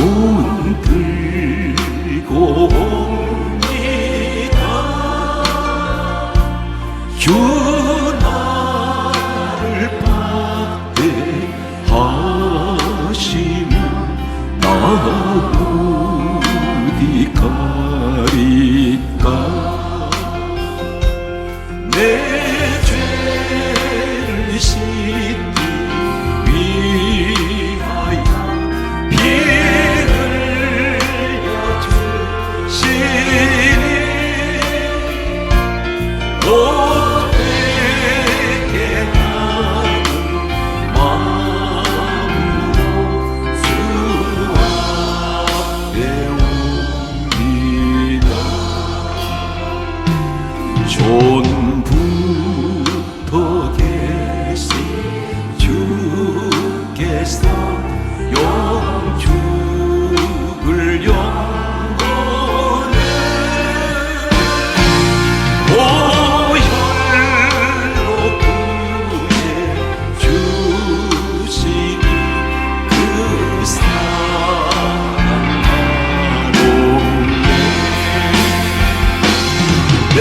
손 들고 옵니다. 주 나를 박대하시면 나 어디 가리까. 내 죄를 씻기 위하여 피 흘려주시니 못되게 나는 마음으로 주 앞에 옵니다. 전부터 계신 주께서 영죽을 영원해 보혈로 구해 주시니 그 사랑 나롭네. 내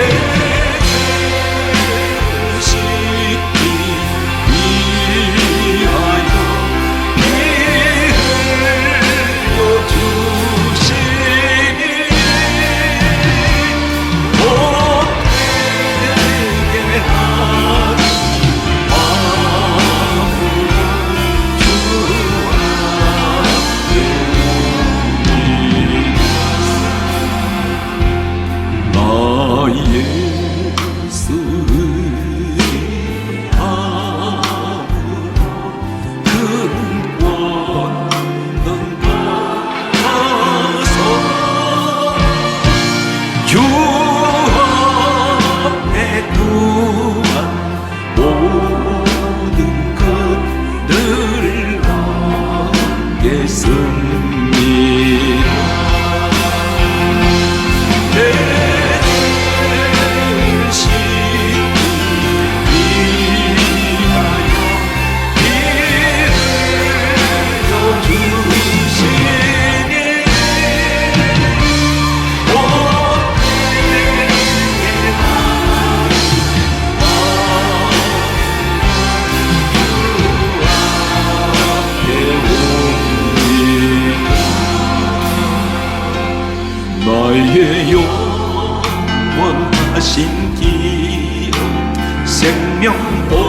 주 앞에 두한 모든 것들 남겠습니다. 내 죄를 씻기 위하여 피 흘려주시니 나의 영원하신 기억 생명보다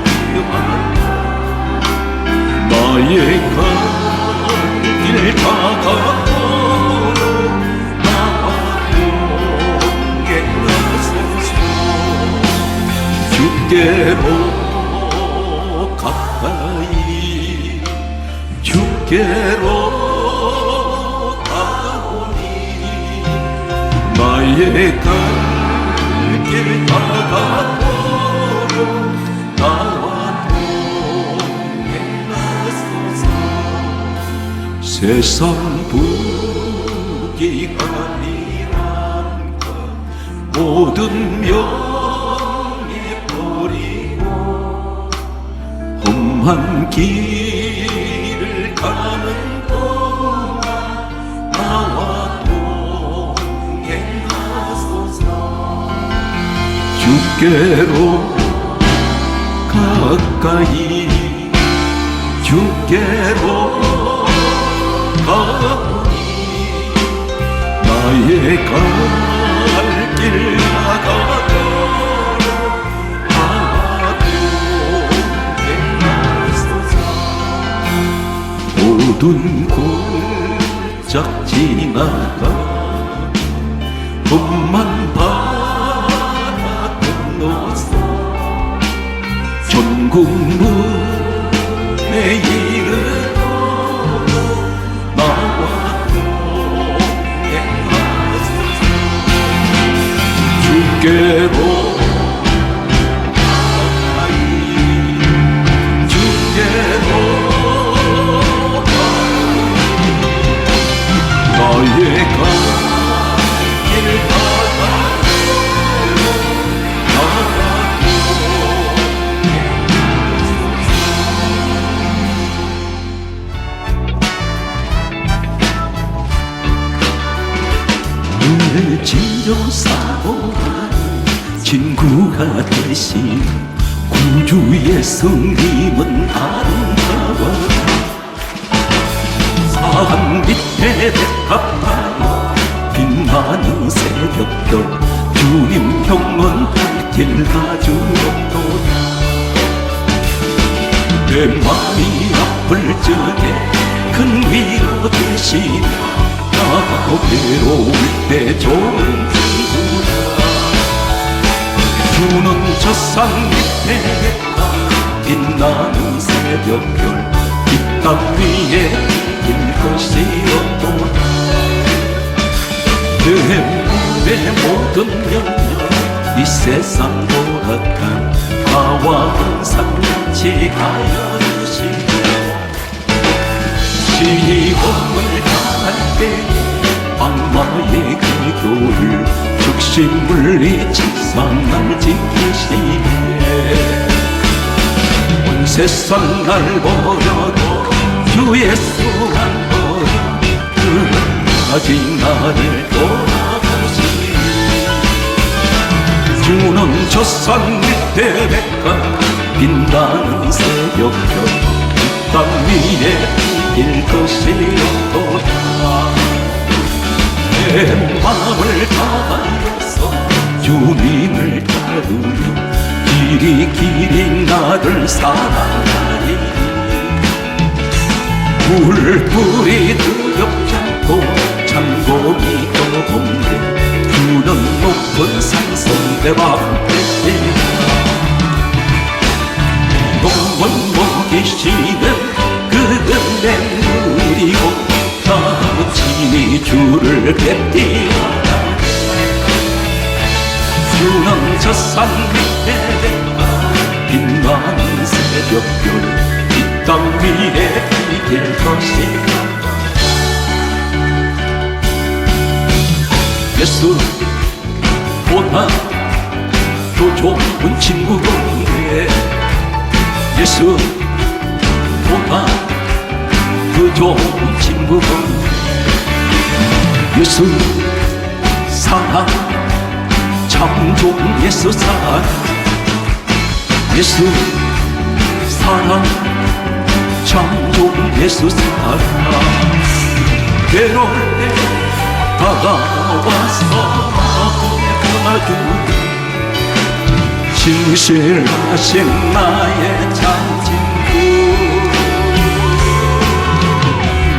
귀하다. 나의 갈 길 다가오로 나와 동행하소서. 주께로 가까이 주께로 나의 갈 길 다가오로 나와 동행하소서. 세상 부귀함이란 것 모든 명예 버리고 험한 길을 가는 동안 나와 주께로 가까이 주께로 가오니 나의 갈 길 다가도록 나와 동행하소서. 모든 골짝 지나가 험한 바다 건너서 전국문에 이르도록 나와 동행하소서. 주께로 가까이 주께로 나의 갈 길 나를 진정사보다 친구가 되신 구주의 성님은 아름다워. 산 밑에 백합하여 빛나는 새벽별 주님 평온 길 가주옵도다. 내 마음이 아플 적에 큰 위로 되시며 나 외로울 때 좋은 친구라. 주는 저 산 밑에 빛나는 새벽별 이 땅 위에 길 것이 없도다. 내 모든 영역 이 세상 돌아간 나와 항상 같이 가여 주시고 시험을 당할 때 악마의 그 교를 죽심을 잊지상 날 지키시네. 온 세상 날 버려도 주 예수만 버려 끝까지 나를 돌아보시니. 주는 저 산 밑에 백합 빛나는 새벽별 이 땅 위에 이길 것이 없도다. 내 마음을 다하여서 주님을 따르며 길이 나를 사랑하리. 물불이 두렵지 않고 창공이 떠오르네. 주는 높은 산성대와 함께시다. 영원 먹이시는 그는 내 누리고 나 친히 주를 뵙리라. 주는 저 산 밑에 빛나는 새벽별 이 땅 위에 이길 것이다. 예수보다 더 좋은 친구가 없네. 예수보다 더 좋은 친구가 없네. 예수 사랑 참 좋은 예수 사랑. 예수 사랑 참 좋은 예수 사랑. 괴로울 때 다가와서 안아주고 진실하신 나의 참 친구.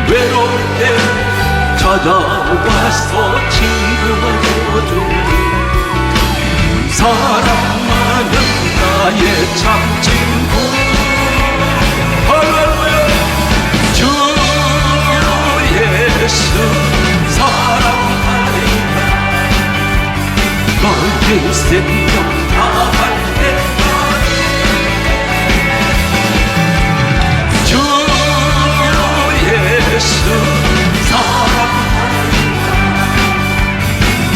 외로울 때 찾아와서 친구가 되어주고 사랑하는 나의 참 친구. 할렐루야. 주 예수 사랑하리라. 너의 생명 다할 때까지. 주 예수 사랑하리라.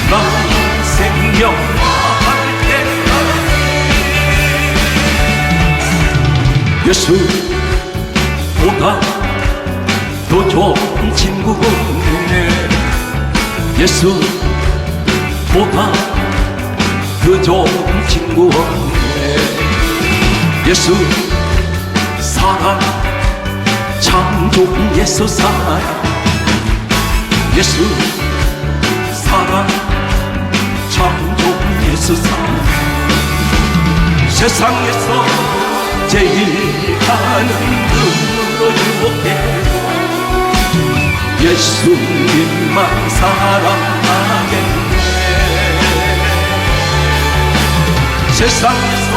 너의 생명 다할 때까지. 예수보다 더 좋은 친구가 없네. 예수보다 더 좋은 친구 없네. 예수 사랑 참 좋은 예수 사랑. 예수 사랑 참 좋은 예수 사랑. 세상에서 제일 가는 눈으로 유혹해도 예수님만 사랑하겠네. 세상에서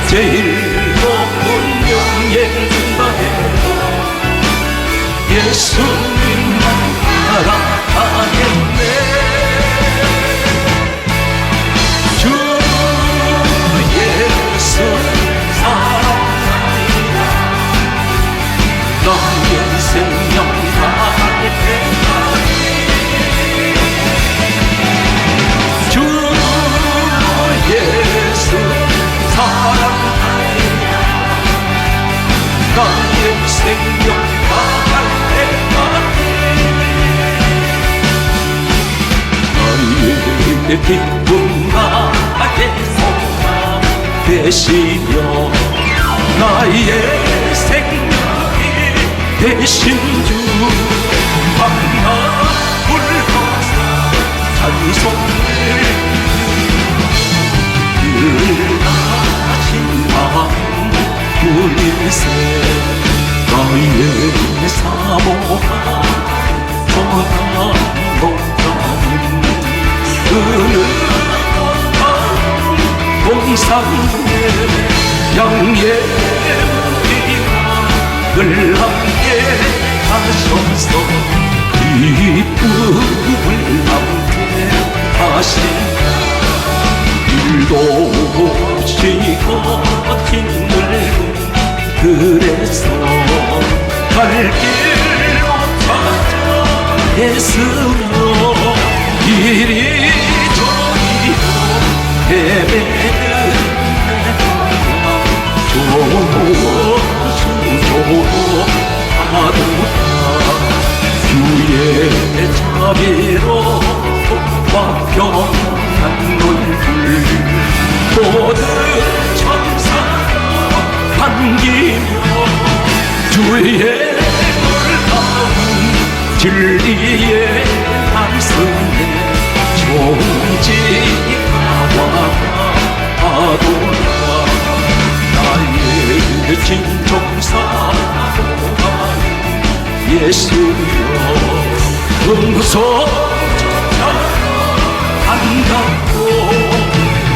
제일 높은 명예를 준다 해도 예수님만 사랑하겠네. 주 예수 사랑하리라. 너의 생명 다할 때까지. 주 예수 사랑하리라. 너의 생명 다할 때까지. 내 기쁨 나의 소망 되시며 나의 생명이 되신 주 밤낮 불러서 찬송을 늘하신 마음 우리세 나의 사모가 전한 목자는 은은한 동산에 양의 우리와 늘 함께 하셔서 기쁨을 함께 하신다 일도 쉬고 힘들고 그래서 갈 길 못 찾아 애쓰며 이리 저리로 헤매는 조조로 하도다 주의 자비로 화평한 얼굴 모든 천사가 반기며 주의 놀라운 진리의 말씀에 존지하와하도다 나의 진정사모하는 예수여 응소처럼 반갑고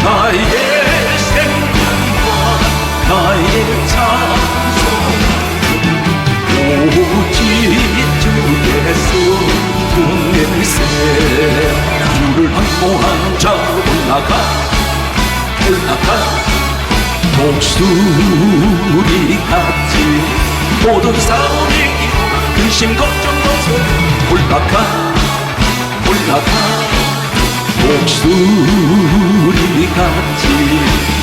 나의 생명과 나의 찬송 오직 주 예수 등일세 주를 항모한 자 올라가 목소리 같이 모든 싸움이 근심 걱정 없어 올라가 목소리 같이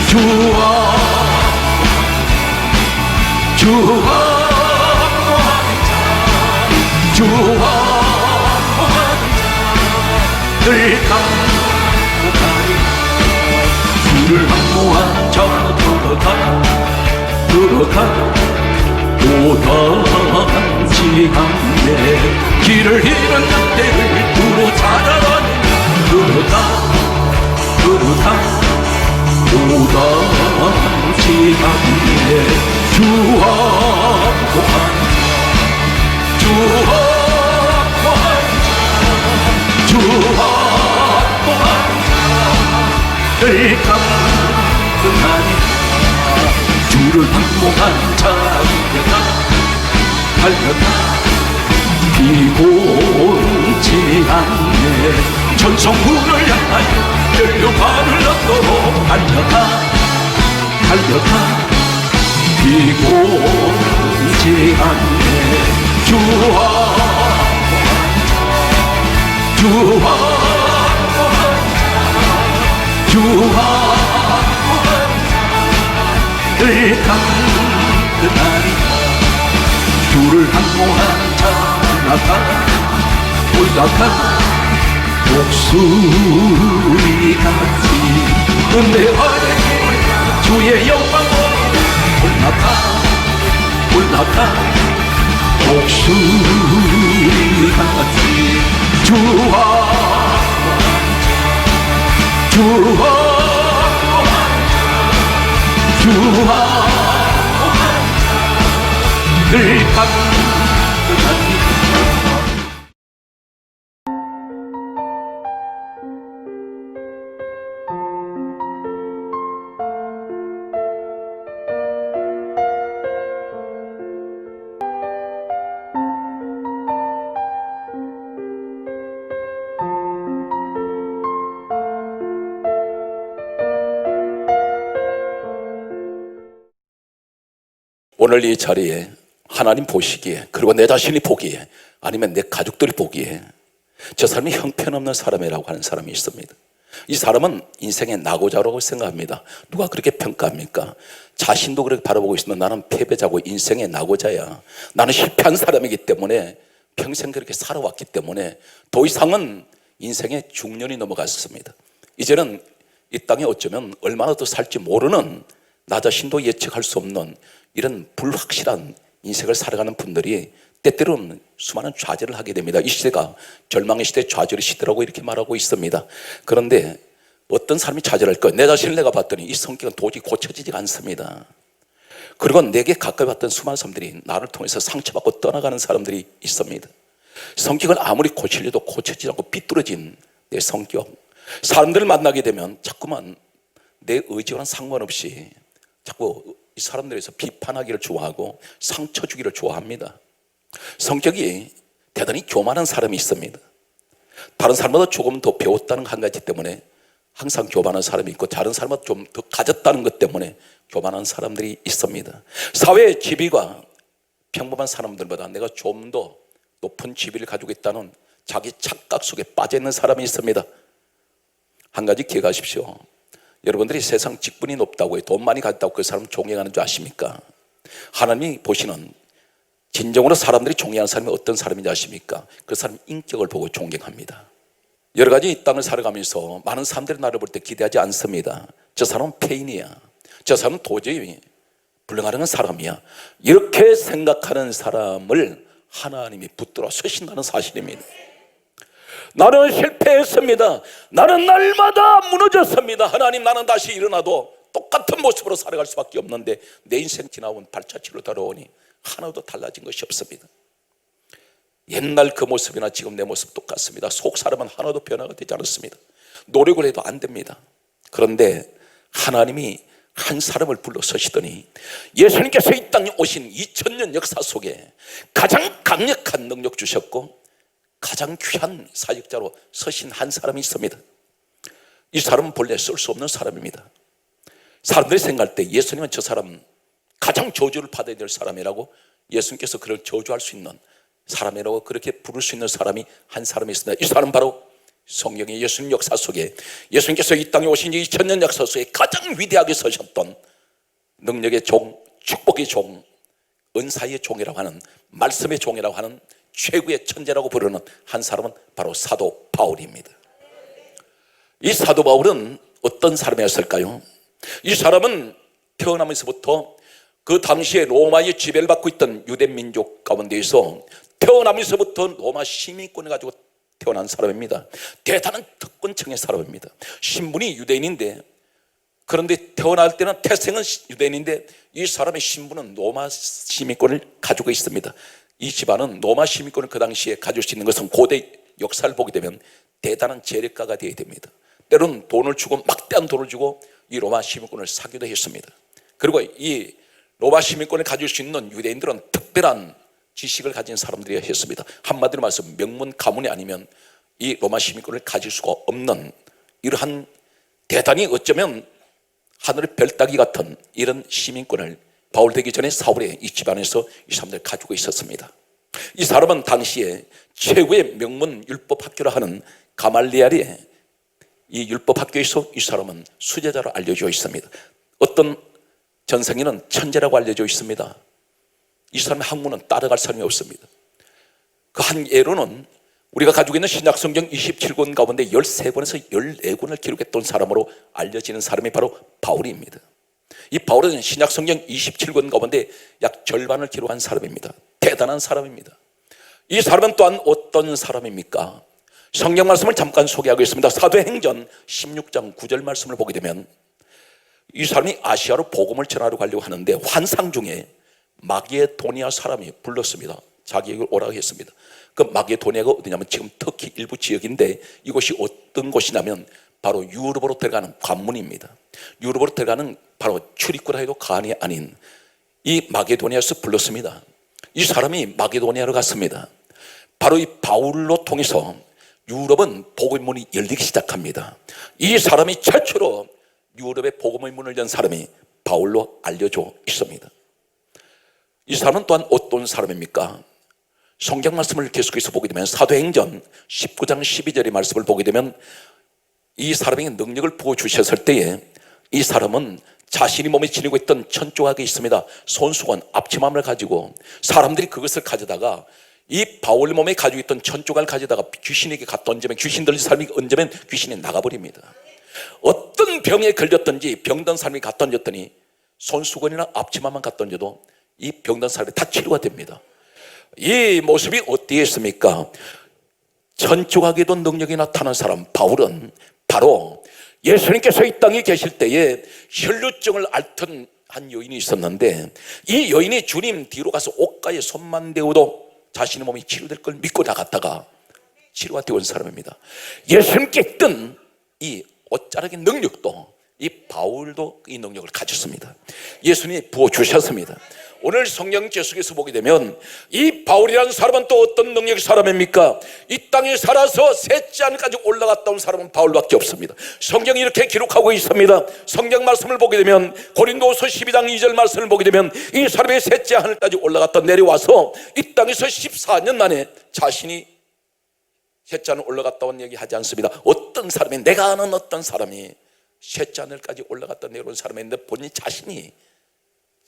주와 늘 감사하리 주를 항모한 자 들어가 오단지 않네 길을 잃은 자들을 두루 찾아가니 들어가 오단지 않네 주항모한 늘 감사하니 주를 항모한 자 달려가 비곤치 않네 천성문을 향하여 연료관을 얻도록 달려가 비곤치 않네 늘 감사하리 주를 항모한 자 올라가 목소리 같이 은혜하는 주의 영광으로 올라가 목소리 같이 늘 감사하니 오늘 이 자리에 하나님 보시기에 그리고 내 자신이 보기에 아니면 내 가족들이 보기에 저 사람이 형편없는 사람이라고 하는 사람이 있습니다. 이 사람은 인생의 낙오자라고 생각합니다. 누가 그렇게 평가합니까? 자신도 그렇게 바라보고 있으면 나는 패배자고 인생의 낙오자야. 나는 실패한 사람이기 때문에 평생 그렇게 살아왔기 때문에 더 이상은 인생의 중년이 넘어갔습니다. 이제는 이 땅에 어쩌면 얼마나 더 살지 모르는, 나 자신도 예측할 수 없는 이런 불확실한 인생을 살아가는 분들이 때때로는 수많은 좌절을 하게 됩니다. 이 시대가 절망의 시대, 좌절의 시대라고 이렇게 말하고 있습니다. 그런데 어떤 사람이 좌절할까? 내 자신을 내가 봤더니 이 성격은 도저히 고쳐지지가 않습니다. 그리고 내게 가까이 왔던 수많은 사람들이 나를 통해서 상처받고 떠나가는 사람들이 있습니다. 성격을 아무리 고치려도 고쳐지지 않고 삐뚤어진 내 성격, 사람들을 만나게 되면 자꾸만 내 의지와는 상관없이 자꾸 이 사람들에서 비판하기를 좋아하고 상처 주기를 좋아합니다. 성격이 대단히 교만한 사람이 있습니다. 다른 사람보다 조금 더 배웠다는 한 가지 때문에 항상 교만한 사람이 있고, 다른 사람보다 좀 더 가졌다는 것 때문에 교만한 사람들이 있습니다. 사회의 지위가 평범한 사람들보다 내가 좀 더 높은 지위를 가지고 있다는 자기 착각 속에 빠져 있는 사람이 있습니다. 한 가지 기억하십시오. 여러분들이 세상 직분이 높다고, 돈 많이 가졌다고 그 사람 존경하는 줄 아십니까? 하나님이 보시는 진정으로 사람들이 존경하는 사람이 어떤 사람인지 아십니까? 그 사람 인격을 보고 존경합니다. 여러 가지 이 땅을 살아가면서 많은 사람들이 나를 볼 때 기대하지 않습니다. 저 사람은 폐인이야, 저 사람은 도저히 불능하는 사람이야, 이렇게 생각하는 사람을 하나님이 붙들어 서신다는 사실입니다. 나는 실패했습니다, 나는 날마다 무너졌습니다, 하나님 나는 다시 일어나도 똑같은 모습으로 살아갈 수밖에 없는데 내 인생 지나온 발자취로 돌아오니 하나도 달라진 것이 없습니다. 옛날 그 모습이나 지금 내 모습 똑같습니다. 속 사람은 하나도 변화가 되지 않았습니다. 노력을 해도 안 됩니다. 그런데 하나님이 한 사람을 불러 서시더니 예수님께서 이 땅에 오신 2000년 역사 속에 가장 강력한 능력 주셨고 가장 귀한 사역자로 서신 한 사람이 있습니다. 이 사람은 본래 쓸 수 없는 사람입니다. 사람들이 생각할 때 예수님은 저 사람 가장 저주를 받아야 될 사람이라고, 예수님께서 그를 저주할 수 있는 사람이라고 그렇게 부를 수 있는 사람이 한 사람이 있습니다. 이 사람은 바로 성경의 예수님 역사 속에, 예수님께서 이 땅에 오신 2000년 역사 속에 가장 위대하게 서셨던 능력의 종, 축복의 종, 은사의 종이라고 하는, 말씀의 종이라고 하는 최고의 천재라고 부르는 한 사람은 바로 사도 바울입니다. 이 사도 바울은 어떤 사람이었을까요? 이 사람은 태어나면서부터 그 당시에 로마의 지배를 받고 있던 유대 민족 가운데에서 태어나면서부터 로마 시민권을 가지고 태어난 사람입니다. 대단한 특권층의 사람입니다. 신분이 유대인인데, 그런데 태어날 때는 태생은 유대인인데 이 사람의 신분은 로마 시민권을 가지고 있습니다. 이 집안은 로마 시민권을 그 당시에 가질 수 있는 것은 고대 역사를 보게 되면 대단한 재력가가 되어야 됩니다. 때로는 돈을 주고, 막대한 돈을 주고 이 로마 시민권을 사기도 했습니다. 그리고 이 로마 시민권을 가질 수 있는 유대인들은 특별한 지식을 가진 사람들이었습니다. 한마디로 말해서 명문 가문이 아니면 이 로마 시민권을 가질 수가 없는, 이러한 대단히 어쩌면 하늘의 별 따기 같은 이런 시민권을 바울 되기 전에 사울의 이 집안에서 이 사람들 가지고 있었습니다. 이 사람은 당시에 최고의 명문 율법학교라 하는 가말리엘의 이 율법학교에서 이 사람은 수제자로 알려져 있습니다. 어떤 전생에는 천재라고 알려져 있습니다. 이 사람의 학문은 따라갈 사람이 없습니다. 그 한 예로는 우리가 가지고 있는 신약성경 27권 가운데 13권에서 14권을 기록했던 사람으로 알려지는 사람이 바로 바울입니다. 이 바울은 신약성경 27권 가운데 약 절반을 기록한 사람입니다. 대단한 사람입니다. 이 사람은 또한 어떤 사람입니까? 성경 말씀을 잠깐 소개하겠습니다. 사도행전 16장 9절 말씀을 보게 되면 이 사람이 아시아로 복음을 전하러 가려고 하는데 환상 중에 마게도니아 사람이 불렀습니다. 자기에게 오라고 했습니다. 그 마게도니아가 어디냐면 지금 터키 일부 지역인데 이곳이 어떤 곳이냐면 바로 유럽으로 들어가는 관문입니다. 유럽으로 들어가는 바로 출입구라 해도 과언이 아닌 이 마게도니아에서 불렀습니다. 이 사람이 마게도니아로 갔습니다. 바로 이 바울로 통해서 유럽은 복음의 문이 열리기 시작합니다. 이 사람이 최초로 유럽의 복음의 문을 연 사람이 바울로 알려져 있습니다. 이 사람은 또한 어떤 사람입니까? 성경 말씀을 계속해서 보게 되면 사도행전 19장 12절의 말씀을 보게 되면 이 사람에게 능력을 부어주셨을 때에 이 사람은 자신이 몸에 지니고 있던 천조각이 있습니다. 손수건, 앞치마를 가지고 사람들이 그것을 가져다가 이 바울 몸에 가지고 있던 천조각을 가져다가 귀신에게 갖다 얹으면 귀신 들린 사람이 얹으면 귀신이 나가버립니다. 어떤 병에 걸렸든지 병든 사람이 갖다 얹었더니 손수건이나 앞치마만 갖다 얹어도 이 병든 사람이 다 치료가 됩니다. 이 모습이 어디에 있습니까? 천주학에도 능력이 나타난 사람 바울은 바로 예수님께서 이 땅에 계실 때에 혈루증을 앓던 한 여인이 있었는데, 이 여인이 주님 뒤로 가서 옷가에 손만 대어도 자신의 몸이 치료될 걸 믿고 나갔다가 치료가 되어 온 사람입니다. 예수님께 있던 이 옷자락의 능력도 이 바울도 이 능력을 가졌습니다. 예수님이 부어주셨습니다. 오늘 성경 계속해서 보게 되면 이 바울이라는 사람은 또 어떤 능력의 사람입니까? 이 땅에 살아서 셋째 하늘까지 올라갔다 온 사람은 바울밖에 없습니다. 성경이 이렇게 기록하고 있습니다. 성경 말씀을 보게 되면 고린도서 12장 2절 말씀을 보게 되면 이 사람이 셋째 하늘까지 올라갔다 내려와서 이 땅에서 14년 만에 자신이 셋째 하늘 올라갔다 온 얘기 하지 않습니다. 어떤 사람이, 내가 아는 어떤 사람이 셋째 하늘까지 올라갔다 내려온 사람인데 본인 자신이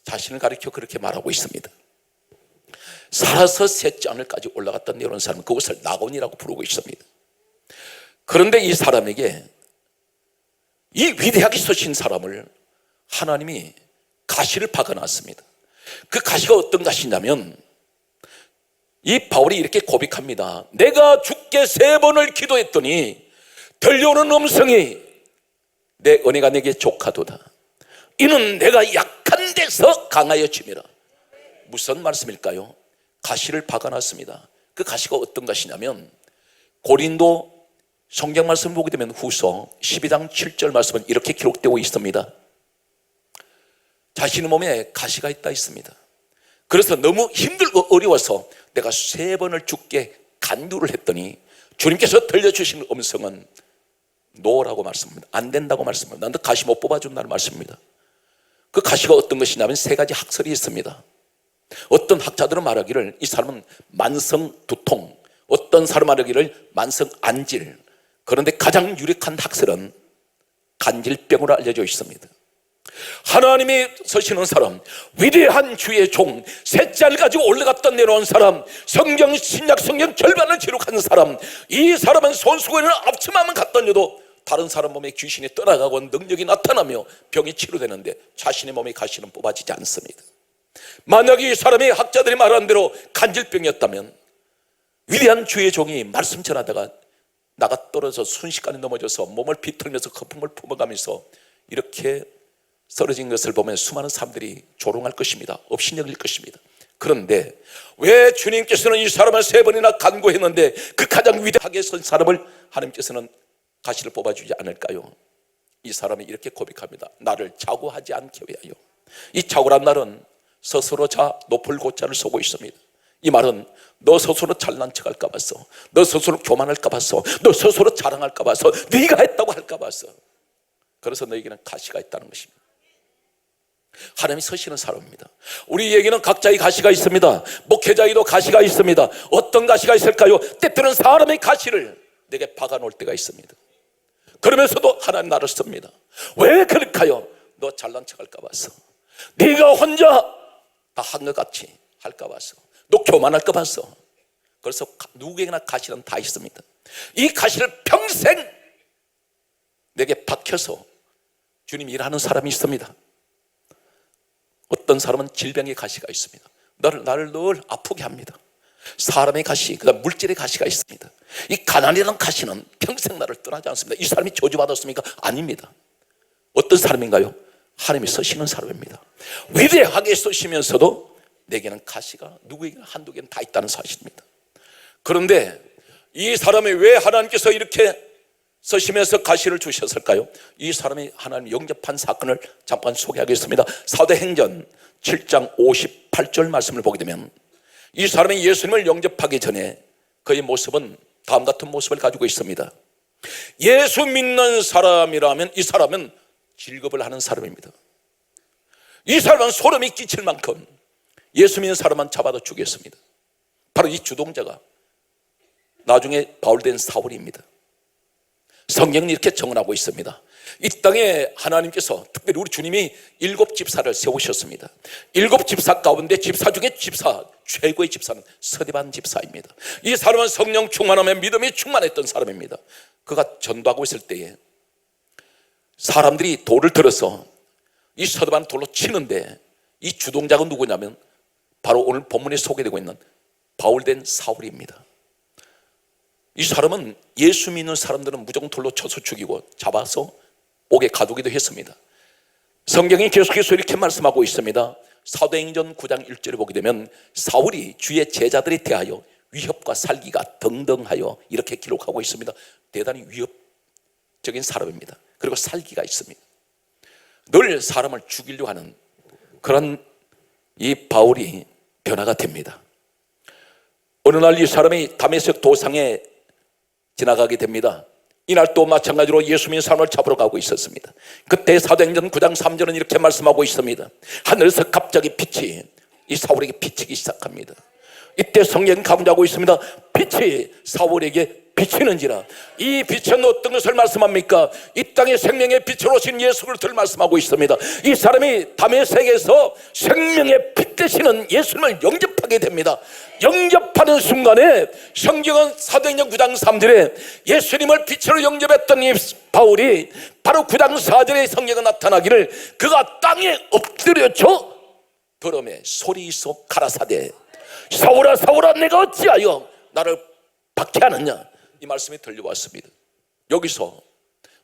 자신을 가리켜 그렇게 말하고 있습니다. 살아서 셋째 하늘까지 올라갔다 내려온 사람은 그것을 낙원이라고 부르고 있습니다. 그런데 이 사람에게, 이 위대하게 서신 사람을 하나님이 가시를 박아놨습니다. 그 가시가 어떤 가시냐면, 이 바울이 이렇게 고백합니다. 내가 주께 3번을 기도했더니 들려오는 음성이 내 은혜가 내게 족하도다. 이는 내가 약한 데서 강하여짐이라. 무슨 말씀일까요? 가시를 박아놨습니다. 그 가시가 어떤 가시냐면, 고린도 성경 말씀 보게 되면 후서 12장 7절 말씀은 이렇게 기록되고 있습니다. 자신의 몸에 가시가 있다 있습니다. 그래서 너무 힘들고 어려워서 내가 3번을 주께 간구를 했더니 주님께서 들려주신 음성은 노라고 말씀합니다. 안 된다고 말씀합니다. 난도 가시 못 뽑아준다는 말씀입니다. 그 가시가 어떤 것이냐면 3가지 학설이 있습니다. 어떤 학자들은 말하기를 이 사람은 만성 두통, 어떤 사람 말하기를 만성 안질, 그런데 가장 유력한 학설은 간질병으로 알려져 있습니다. 하나님이 서시는 사람, 위대한 주의 종, 셋째 하늘 가지고 올라갔다 내려온 사람, 성경 신약 성경 절반을 기록한 사람, 이 사람은 손수건이나 앞치마만 갖다 얹어도 다른 사람 몸에 귀신이 떠나가고 능력이 나타나며 병이 치료되는데 자신의 몸에 가시는 뽑아지지 않습니다. 만약에 이 사람이 학자들이 말하는 대로 간질병이었다면 위대한 주의 종이 말씀 전하다가 나가 떨어져 순식간에 넘어져서 몸을 비틀면서 거품을 품어가면서 이렇게 쓰러진 것을 보면 수많은 사람들이 조롱할 것입니다. 업신여길 것입니다. 그런데 왜 주님께서는 이 사람을 3번이나 간구했는데 그 가장 위대하게 선 사람을 하나님께서는 가시를 뽑아주지 않을까요? 이 사람이 이렇게 고백합니다. 나를 자고하지 않게 위하여. 이 자고란 말은 스스로 자 높을 고자를 쓰고 있습니다. 이 말은 너 스스로 잘난 척할까 봐서, 너 스스로 교만할까 봐서, 너 스스로 자랑할까 봐서, 네가 했다고 할까 봐서, 그래서 너에게는 가시가 있다는 것입니다. 하나님이 서시는 사람입니다. 우리에게는 각자의 가시가 있습니다. 목회자에도 가시가 있습니다. 어떤 가시가 있을까요? 때때로는 사람의 가시를 내게 박아놓을 때가 있습니다. 그러면서도 하나님 나를 씁니다. 왜 그럴까요? 너 잘난 척할까 봐서, 네가 혼자 다 한 것 같이 할까 봐서, 너 교만할까 봐서. 그래서 누구에게나 가시는 다 있습니다. 이 가시를 평생 내게 박혀서 주님 일하는 사람이 있습니다. 어떤 사람은 질병의 가시가 있습니다. 나를 늘 아프게 합니다. 사람의 가시, 그다음 물질의 가시가 있습니다. 이 가난이라는 가시는 평생 나를 떠나지 않습니다. 이 사람이 저주받았습니까? 아닙니다. 어떤 사람인가요? 하나님이 쓰시는 사람입니다. 위대하게 쓰시면서도 내게는 가시가 누구에게나 한두 개는 다 있다는 사실입니다. 그런데 이 사람이 왜 하나님께서 이렇게 쓰시면서 가시를 주셨을까요? 이 사람이 하나님 영접한 사건을 잠깐 소개하겠습니다. 사도행전 7장 58절 말씀을 보게 되면 이 사람이 예수님을 영접하기 전에 그의 모습은 다음 같은 모습을 가지고 있습니다. 예수 믿는 사람이라면 이 사람은 질겁을 하는 사람입니다. 이 사람은 소름이 끼칠 만큼 예수 믿는 사람만 잡아도 죽였습니다. 바로 이 주동자가 나중에 바울된 사울입니다. 성경은 이렇게 정언하고 있습니다. 이 땅에 하나님께서 특별히 우리 주님이 7 집사를 세우셨습니다. 7 집사 가운데 집사 중에 최고의 집사는 스데반 집사입니다. 이 사람은 성령 충만함에 믿음이 충만했던 사람입니다. 그가 전도하고 있을 때에 사람들이 돌을 들어서 이 서도만 돌로 치는데 이 주동자가 누구냐면 바로 오늘 본문에 소개되고 있는 바울된 사울입니다. 이 사람은 예수 믿는 사람들은 무조건 돌로 쳐서 죽이고 잡아서 옥에 가두기도 했습니다. 성경이 계속해서 이렇게 말씀하고 있습니다. 사도행전 9장 1절에 보게 되면 사울이 주의 제자들에 대하여 위협과 살기가 등등하여 이렇게 기록하고 있습니다. 대단히 위협적인 사람입니다. 그리고 살기가 있습니다. 늘 사람을 죽이려고 하는 그런 이 바울이 변화가 됩니다. 어느 날 이 사람이 다메섹 도상에 지나가게 됩니다. 이날 또 마찬가지로 예수 믿는 사람을 잡으러 가고 있었습니다. 그때 사도행전 9장 3절은 이렇게 말씀하고 있습니다. 하늘에서 갑자기 빛이 이 사울에게 비치기 시작합니다. 이때 성경 강조하고 있습니다. 빛이 사울에게 비치는지라. 이 빛은 어떤 것을 말씀합니까? 이 땅의 생명의 빛으로 오신 예수 그리스도를 말씀하고 있습니다. 이 사람이 다메섹에서 생명의 빛 되시는 예수님을 영접하게 됩니다. 영접하는 순간에 성경은 사도행전 9장 3절에 예수님을 빛으로 영접했던 이 바울이 바로 9장 4절에 성경에 나타나기를 그가 땅에 엎드려져 더러매 소리 있어 가라사대 사울아 사울아 내가 어찌하여 나를 박해하느냐, 이 말씀이 들려왔습니다. 여기서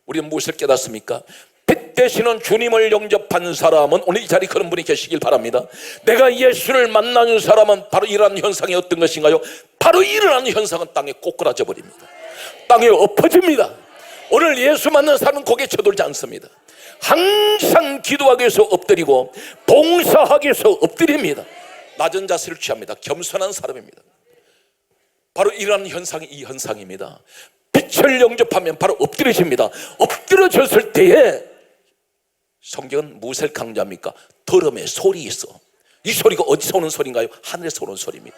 우리는 무엇을 깨닫습니까? 빛 되시는 주님을 영접한 사람은 오늘 이 자리에 그런 분이 계시길 바랍니다. 내가 예수를 만나는 사람은 바로 이러한 현상이 어떤 것인가요? 바로 일어나는 현상은 땅에 꼬꾸라져 버립니다. 땅에 엎어집니다. 오늘 예수 만난 사람은 고개 쳐들지 않습니다. 항상 기도하기 위해서 엎드리고 봉사하기 위해서 엎드립니다. 낮은 자세를 취합니다. 겸손한 사람입니다. 바로 이러한 현상이 이 현상입니다. 빛을 영접하면 바로 엎드려집니다. 엎드려졌을 때에 성경은 무엇을 강조합니까? 더러움의 소리 있어. 이 소리가 어디서 오는 소리인가요? 하늘에서 오는 소리입니다.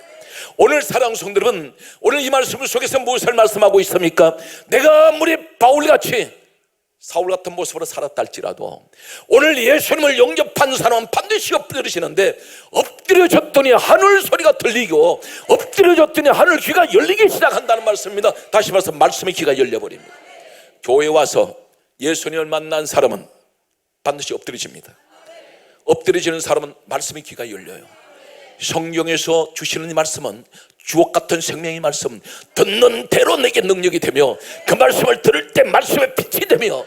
오늘 사랑하는 성도 여러분, 오늘 이 말씀 속에서 무엇을 말씀하고 있습니까? 내가 아무리 바울같이 사울 같은 모습으로 살았다 할지라도 오늘 예수님을 영접한 사람은 반드시 엎드리시는데, 엎드려졌더니 하늘 소리가 들리고 엎드려졌더니 하늘 귀가 열리기 시작한다는 말씀입니다. 다시 말해서 말씀의 귀가 열려버립니다. 교회에 와서 예수님을 만난 사람은 반드시 엎드려집니다. 엎드려지는 사람은 말씀의 귀가 열려요. 성경에서 주시는 이 말씀은 주옥 같은 생명의 말씀, 듣는 대로 내게 능력이 되며 그 말씀을 들을 때 말씀의 빛이 되며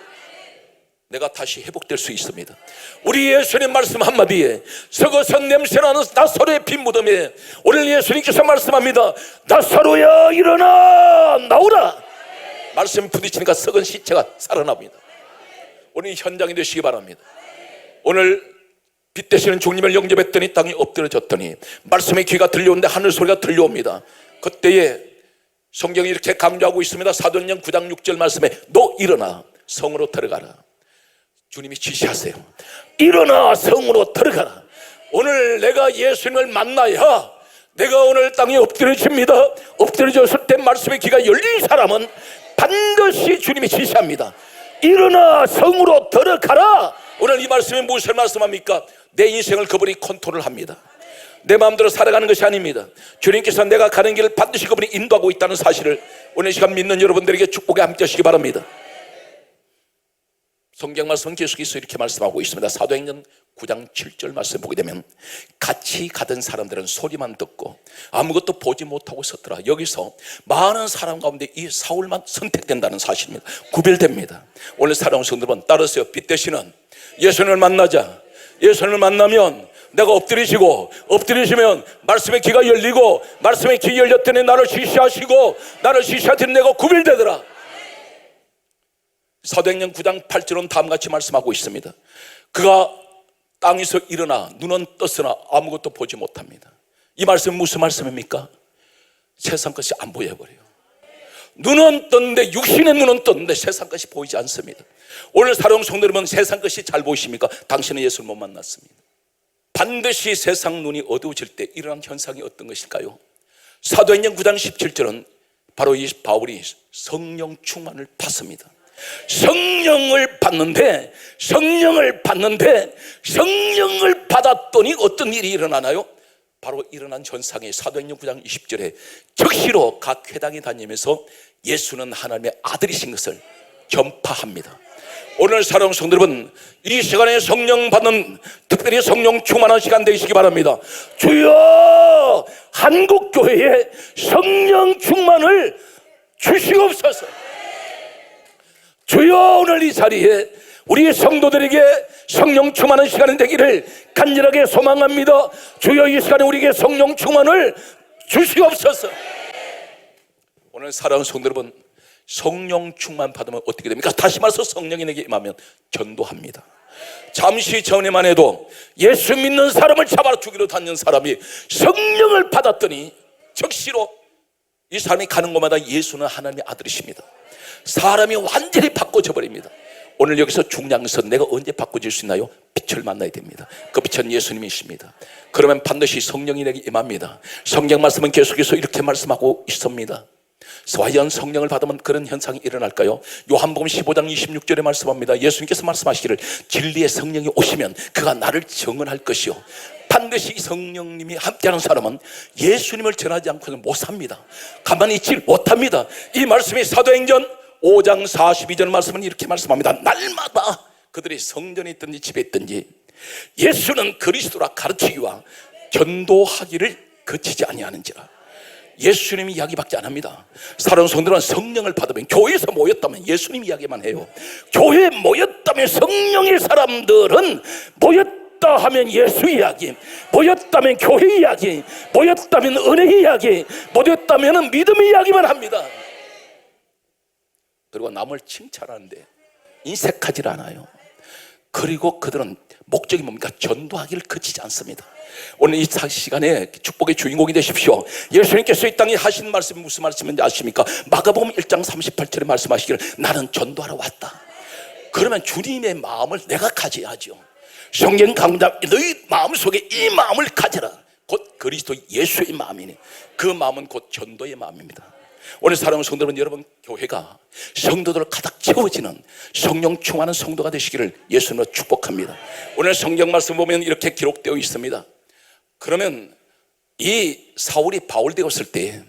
내가 다시 회복될 수 있습니다. 우리 예수님 말씀 한마디에 썩어서 냄새나는 나사로의 피 무덤에 오늘 예수님께서 말씀합니다. 나사로야 일어나 나오라. 말씀 부딪히니까 썩은 시체가 살아납니다. 오늘 현장이 되시기 바랍니다. 오늘 빛 되시는 주님을 영접했더니 땅이 엎드려졌더니 말씀의 귀가 들려오는데 하늘 소리가 들려옵니다. 그때에 성경이 이렇게 강조하고 있습니다. 사도행전 9장 6절 말씀에 너 일어나 성으로 들어가라. 주님이 지시하세요. 일어나 성으로 들어가라. 오늘 내가 예수님을 만나야 내가 오늘 땅에 엎드려집니다. 엎드려졌을 때 말씀의 귀가 열린 사람은 반드시 주님이 지시합니다. 일어나 성으로 들어가라. 오늘 이 말씀이 무엇을 말씀합니까? 내 인생을 그분이 컨트롤합니다. 내 마음대로 살아가는 것이 아닙니다. 주님께서 내가 가는 길을 반드시 그분이 인도하고 있다는 사실을 오늘 시간 믿는 여러분들에게 축복에 함께 하시기 바랍니다. 성경 말씀은 계속해서 이렇게 말씀하고 있습니다. 사도행전 9장 7절 말씀 보게 되면 같이 가던 사람들은 소리만 듣고 아무것도 보지 못하고 섰더라. 여기서 많은 사람 가운데 이 사울만 선택된다는 사실입니다. 구별됩니다. 오늘 사랑하는 성도들은 따르세요. 빛 되시는 예수님을 만나자. 예수님을 만나면 내가 엎드리시면 말씀의 귀가 열리고 말씀의 귀 열렸더니 나를 지시하시고 나를 지시하더니 내가 구별되더라. 사도행전 9장 8절은 다음같이 말씀하고 있습니다. 그가 땅에서 일어나 눈은 떴으나 아무것도 보지 못합니다. 이 말씀은 무슨 말씀입니까? 세상 것이 안 보여버려요. 눈은 떴는데 육신의 눈은 떴는데 세상 것이 보이지 않습니다. 오늘 사랑하는 성도 여러분, 세상 것이 잘 보이십니까? 당신은 예수를 못 만났습니다. 반드시 세상 눈이 어두워질 때 일어난 현상이 어떤 것일까요? 사도행전 9장 17절은 바로 이 바울이 성령 충만을 받습니다. 성령을 받았더니 어떤 일이 일어나나요? 바로 일어난 현상이 사도행전 9장 20절에 즉시로 각 회당에 다니면서 예수는 하나님의 아들이신 것을 전파합니다. 오늘 사랑하는 성도 여러분, 이 시간에 성령 받는, 특별히 성령 충만한 시간 되시기 바랍니다. 주여, 한국교회에 성령 충만을 주시옵소서. 주여, 오늘 이 자리에 우리 성도들에게 성령 충만한 시간이 되기를 간절하게 소망합니다. 주여, 이 시간에 우리에게 성령 충만을 주시옵소서. 오늘 사랑하는 성도 여러분, 성령 충만 받으면 어떻게 됩니까? 다시 말해서 성령이 내게 임하면 전도합니다. 잠시 전에만 해도 예수 믿는 사람을 잡아 죽이러 다니는 사람이 성령을 받았더니 즉시로 이 사람이 가는 곳마다 예수는 하나님의 아들이십니다. 사람이 완전히 바꿔져 버립니다. 오늘 여기서 중요한 것은 내가 언제 바꿔질 수 있나요? 빛을 만나야 됩니다. 그 빛은 예수님이십니다. 그러면 반드시 성령이 내게 임합니다. 성경 말씀은 계속해서 이렇게 말씀하고 있습니다. 과연 성령을 받으면 그런 현상이 일어날까요? 요한복음 15장 26절에 말씀합니다. 예수님께서 말씀하시기를 진리의 성령이 오시면 그가 나를 증언할 것이요, 반드시 성령님이 함께하는 사람은 예수님을 전하지 않고는 못 삽니다. 가만히 있지 못합니다. 이 말씀이 사도행전 5장 42절 말씀은 이렇게 말씀합니다. 날마다 그들이 성전에 있든지 집에 있든지 예수는 그리스도라 가르치기와 전도하기를 그치지 아니하는지라. 예수님 이야기밖에 안 합니다. 사랑하는 성도들은 성령을 받으면, 교회에서 모였다면 예수님 이야기만 해요. 교회에 모였다면, 성령의 사람들은 모였다 하면 예수 이야기, 모였다면 교회 이야기, 모였다면 은혜 이야기, 모였다면 믿음 이야기만 합니다. 그리고 남을 칭찬하는데 인색하지 않아요. 그리고 그들은 목적이 뭡니까? 전도하기를 그치지 않습니다. 오늘 이 시간에 축복의 주인공이 되십시오. 예수님께서 이 땅에 하신 말씀이 무슨 말씀인지 아십니까? 마가복음 1장 38절에 말씀하시기를 나는 전도하러 왔다. 그러면 주님의 마음을 내가 가져야죠. 성경 강답, 너희 마음속에 이 마음을 가져라. 곧 그리스도 예수의 마음이니 그 마음은 곧 전도의 마음입니다. 오늘 사랑하는 성도 여러분, 여러분 교회가 성도들 가득 채워지는 성령 충만한 성도가 되시기를 예수님으로 축복합니다. 오늘 성경 말씀 보면 이렇게 기록되어 있습니다. 그러면 이 사울이 바울 되었을 때,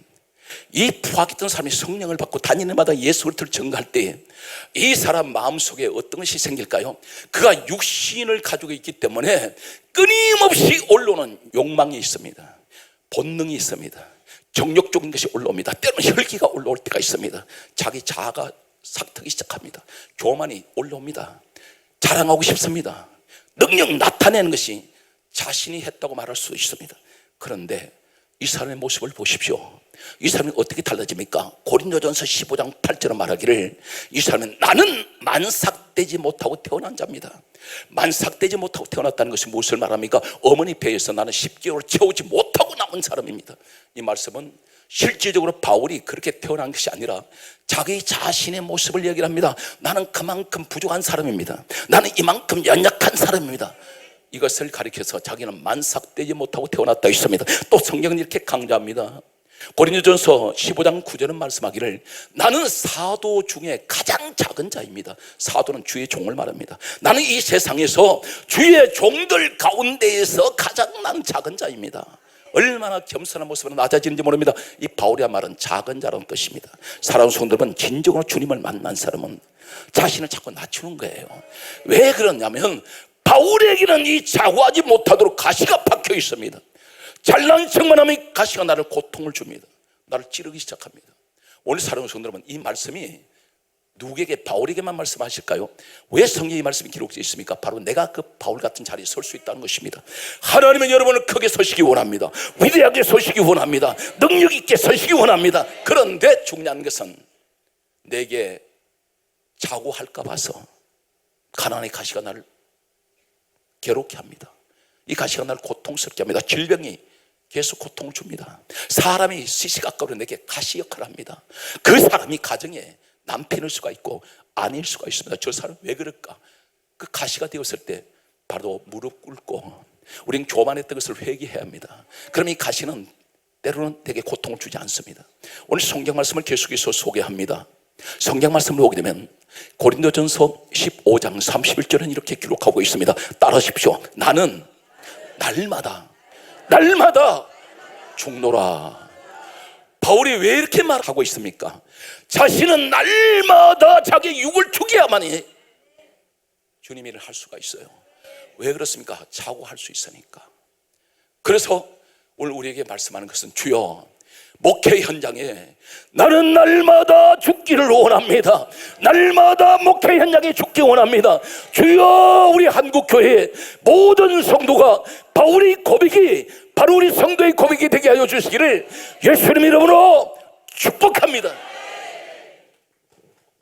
이 부하겠던 사람이 성령을 받고 다니는 마다 예수를 증거할 때 이 사람 마음속에 어떤 것이 생길까요? 그가 육신을 가지고 있기 때문에 끊임없이 올라오는 욕망이 있습니다. 본능이 있습니다. 정욕적인 것이 올라옵니다. 때로는 혈기가 올라올 때가 있습니다. 자기 자아가 삭트기 시작합니다. 교만이 올라옵니다. 자랑하고 싶습니다. 능력 나타내는 것이 자신이 했다고 말할 수 있습니다. 그런데 이 사람의 모습을 보십시오. 이 사람이 어떻게 달라집니까? 고린도전서 15장 8절에 말하기를 이 사람은 나는 만삭되지 못하고 태어난 자입니다. 만삭되지 못하고 태어났다는 것이 무엇을 말합니까? 어머니 배에서 나는 10개월 채우지 못하고 나온 사람입니다. 이 말씀은 실질적으로 바울이 그렇게 태어난 것이 아니라 자기 자신의 모습을 얘기를 합니다. 나는 그만큼 부족한 사람입니다. 나는 이만큼 연약한 사람입니다. 이것을 가리켜서 자기는 만삭되지 못하고 태어났다 있습니다. 또 성경은 이렇게 강조합니다. 고린도전서 15장 9절은 말씀하기를 나는 사도 중에 가장 작은 자입니다. 사도는 주의 종을 말합니다. 나는 이 세상에서 주의 종들 가운데에서 가장 난 작은 자입니다. 얼마나 겸손한 모습으로 낮아지는지 모릅니다. 이 바울의 말은 작은 자라는 뜻입니다. 사랑하는 성도들은 진정으로 주님을 만난 사람은 자신을 자꾸 낮추는 거예요. 왜 그러냐면 바울에게는 이 자고하지 못하도록 가시가 박혀 있습니다. 잘난 척만 하면 가시가 나를 고통을 줍니다. 나를 찌르기 시작합니다. 오늘 사랑하는 성도 여러분, 이 말씀이 누구에게, 바울에게만 말씀하실까요? 왜 성경의 말씀이 기록되어 있습니까? 바로 내가 그 바울 같은 자리에 설 수 있다는 것입니다. 하나님은 여러분을 크게 서시기 원합니다. 위대하게 서시기 원합니다. 능력 있게 서시기 원합니다. 그런데 중요한 것은 내게 자고할까 봐서 가난의 가시가 나를 괴롭게 합니다. 이 가시가 나를 고통스럽게 합니다. 질병이 계속 고통을 줍니다. 사람이 시시각각으로 내게 가시 역할을 합니다. 그 사람이 가정에 남편일 수가 있고 아내일 수가 있습니다. 저 사람 왜 그럴까? 그 가시가 되었을 때 바로 무릎 꿇고 우리는 교만했던 것을 회개해야 합니다. 그럼 이 가시는 때로는 되게 고통을 주지 않습니다. 오늘 성경 말씀을 계속해서 소개합니다. 성경 말씀을 보게 되면 고린도전서 15장 31절은 이렇게 기록하고 있습니다. 따라하십시오. 나는 날마다 죽노라. 바울이 왜 이렇게 말하고 있습니까? 자신은 날마다 자기 육을 죽여야만이 주님 일을 할 수가 있어요. 왜 그렇습니까? 자고 할 수 있으니까. 그래서 오늘 우리에게 말씀하는 것은, 주여, 목회 현장에 나는 날마다 죽기를 원합니다. 날마다 목회 현장에 죽기 원합니다. 주여, 우리 한국교회 모든 성도가 바울의 고백이 바로 우리 성도의 고백이 되게 하여 주시기를 예수님 이름으로 축복합니다.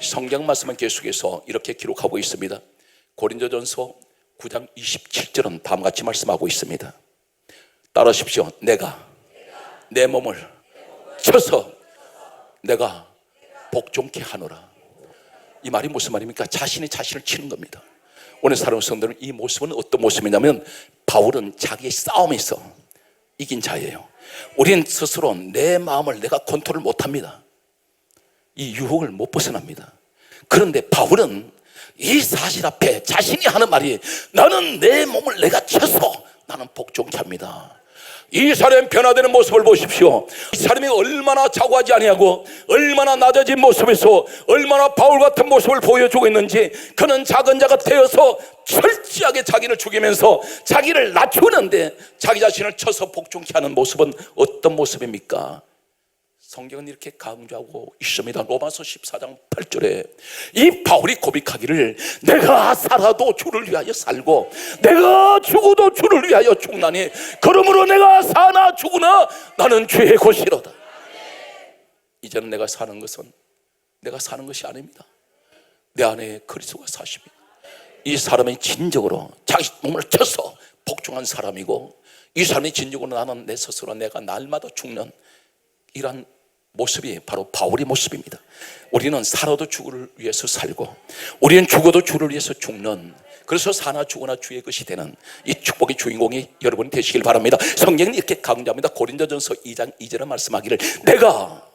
성경 말씀은 계속해서 이렇게 기록하고 있습니다. 고린도전서 9장 27절은 다음과 같이 말씀하고 있습니다. 따라하십시오. 내가 내 몸을 쳐서 내가 복종케 하노라. 이 말이 무슨 말입니까? 자신이 자신을 치는 겁니다. 오늘 사랑하는 성도들, 이 모습은 어떤 모습이냐면, 바울은 자기의 싸움에서 이긴 자예요. 우리는 스스로 내 마음을 내가 컨트롤 못합니다. 이 유혹을 못 벗어납니다. 그런데 바울은 이 사실 앞에 자신이 하는 말이, 나는 내 몸을 내가 쳐서 나는 복종케 합니다. 이 사람의 변화되는 모습을 보십시오. 이 사람이 얼마나 자고하지 아니하고 얼마나 낮아진 모습에서 얼마나 바울 같은 모습을 보여주고 있는지, 그는 작은 자가 되어서 철저하게 자기를 죽이면서 자기를 낮추는데 자기 자신을 쳐서 복종케 하는 모습은 어떤 모습입니까? 성경은 이렇게 강조하고 있습니다. 로마서 14장 8절에 이 바울이 고백하기를, 내가 살아도 주를 위하여 살고 내가 죽어도 주를 위하여 죽나니 그러므로 내가 사나 죽으나 나는 주의 것이로다. 이제는 내가 사는 것은 내가 사는 것이 아닙니다. 내 안에 그리스도가 사십니다. 이 사람이 진정으로 자기 몸을 쳐서 복종한 사람이고, 이 사람이 진정으로 나는 내 스스로 내가 날마다 죽는 이러한 모습이 바로 바울의 모습입니다. 우리는 살아도 주를 위해서 살고 우리는 죽어도 주를 위해서 죽는, 그래서 사나 죽으나 주의 것이 되는 이 축복의 주인공이 여러분이 되시길 바랍니다. 성경은 이렇게 강조합니다. 고린도전서 2장 2절에 말씀하기를, 내가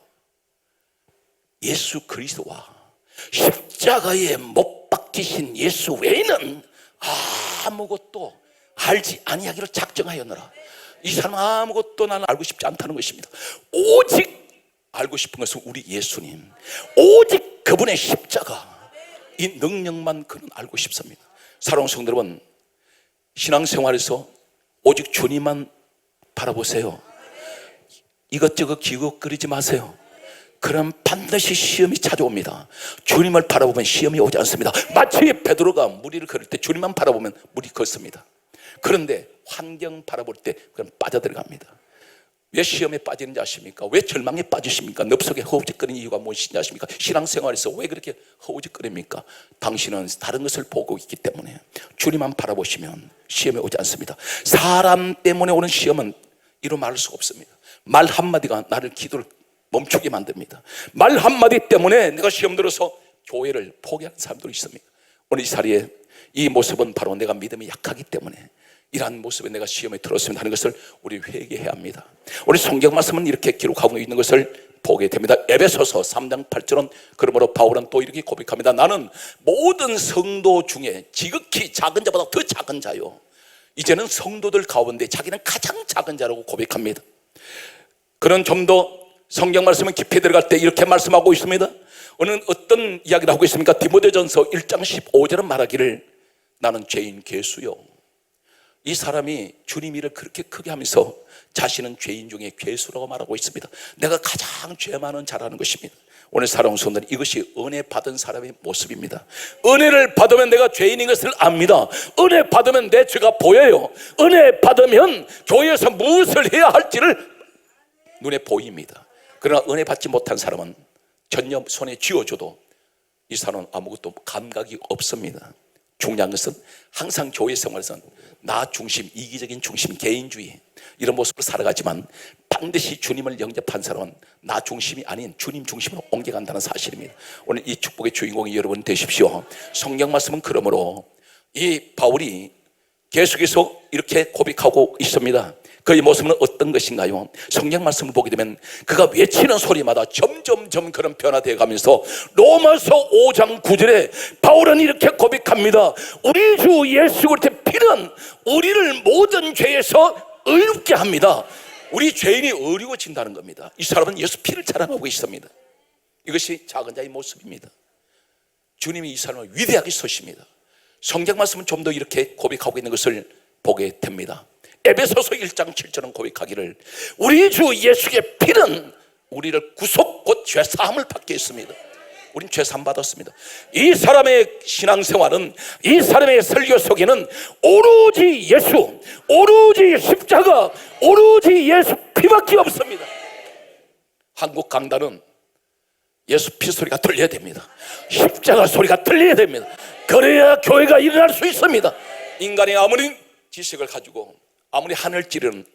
예수 그리스도와 십자가에 못 박히신 예수 외에는 아무것도 알지 아니하기를 작정하였노라. 이 사람은 아무것도 나는 알고 싶지 않다는 것입니다. 오직 알고 싶은 것은 우리 예수님, 오직 그분의 십자가, 이 능력만 그는 알고 싶습니다. 사랑하는 성도 여러분, 신앙생활에서 오직 주님만 바라보세요. 이것저것 기웃거리지 마세요. 그럼 반드시 시험이 찾아옵니다. 주님을 바라보면 시험이 오지 않습니다. 마치 베드로가 무리를 걸을 때 주님만 바라보면 물이 걷습니다. 그런데 환경 바라볼 때 그건 빠져들어갑니다. 왜 시험에 빠지는지 아십니까? 왜 절망에 빠지십니까? 늪속에 허우적거리는 이유가 무엇인지 아십니까? 신앙생활에서 왜 그렇게 허우적거립니까? 당신은 다른 것을 보고 있기 때문에. 주님만 바라보시면 시험에 오지 않습니다. 사람 때문에 오는 시험은 이루 말할 수가 없습니다. 말 한마디가 나를 기도를 멈추게 만듭니다. 말 한마디 때문에 내가 시험 들어서 교회를 포기하는 사람들이 있습니다. 오늘 이 자리에 이 모습은 바로 내가 믿음이 약하기 때문에 이러한 모습에 내가 시험에 들었으면 하는 것을 우리 회개해야 합니다. 우리 성경 말씀은 이렇게 기록하고 있는 것을 보게 됩니다. 에베소서 3장 8절은, 그러므로 바울은 또 이렇게 고백합니다. 나는 모든 성도 중에 지극히 작은 자보다 더 작은 자요. 이제는 성도들 가운데 자기는 가장 작은 자라고 고백합니다. 그는 좀 더 성경 말씀은 깊이 들어갈 때 이렇게 말씀하고 있습니다. 오늘 어떤 이야기를 하고 있습니까? 디모데전서 1장 15절은 말하기를, 나는 죄인 괴수요. 이 사람이 주님 일을 그렇게 크게 하면서 자신은 죄인 중에 괴수라고 말하고 있습니다. 내가 가장 죄 많은 자라는 것입니다. 오늘 사랑하는 성도들, 이것이 은혜 받은 사람의 모습입니다. 은혜를 받으면 내가 죄인인 것을 압니다. 은혜 받으면 내 죄가 보여요. 은혜 받으면 교회에서 무엇을 해야 할지를 눈에 보입니다. 그러나 은혜 받지 못한 사람은 전혀 손에 쥐어줘도 이 사람은 아무것도 감각이 없습니다. 중요한 것은 항상 교회 생활에서는 나 중심, 이기적인 중심, 개인주의 이런 모습으로 살아가지만 반드시 주님을 영접한 사람은 나 중심이 아닌 주님 중심으로 옮겨간다는 사실입니다. 오늘 이 축복의 주인공이 여러분 되십시오. 성경 말씀은 그러므로 이 바울이 계속해서 이렇게 고백하고 있습니다. 그의 모습은 어떤 것인가요? 성경 말씀을 보게 되면 그가 외치는 소리마다 점점점 그런 변화되어 가면서 로마서 5장 9절에 바울은 이렇게 고백합니다. 우리 주 예수 그리스도의 피는 우리를 모든 죄에서 의롭게 합니다. 우리 죄인이 의로워진다는 겁니다. 이 사람은 예수 피를 자랑하고 있습니다. 이것이 작은 자의 모습입니다. 주님이 이 사람을 위대하게 쓰십니다. 성경 말씀은 좀 더 이렇게 고백하고 있는 것을 보게 됩니다. 에베소서 1장 7절은 고백하기를 우리 주 예수의 피는 우리를 구속 곧 죄사함을 받게 했습니다. 우린 죄사함 받았습니다. 이 사람의 신앙생활은, 이 사람의 설교 속에는 오로지 예수, 오로지 십자가, 오로지 예수 피밖에 없습니다. 한국 강단은 예수 피 소리가 들려야 됩니다. 십자가 소리가 들려야 됩니다. 그래야 교회가 일어날 수 있습니다. 인간이 아무리 지식을 가지고 아무리 하늘 찌르는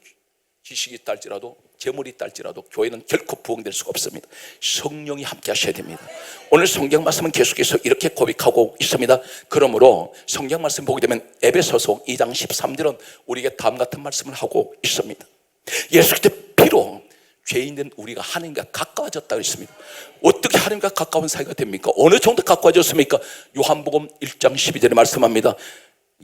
지식이 있다 할지라도, 재물이 있다 할지라도 교회는 결코 부흥될 수가 없습니다. 성령이 함께 하셔야 됩니다. 오늘 성경 말씀은 계속해서 이렇게 고백하고 있습니다. 그러므로 성경 말씀 보게 되면 에베소서 2장 13절은 우리에게 다음 같은 말씀을 하고 있습니다. 예수 그리스도의 피로 죄인된 우리가 하나님과 가까워졌다고 했습니다. 어떻게 하나님과 가까운 사이가 됩니까? 어느 정도 가까워졌습니까? 요한복음 1장 12절에 말씀합니다.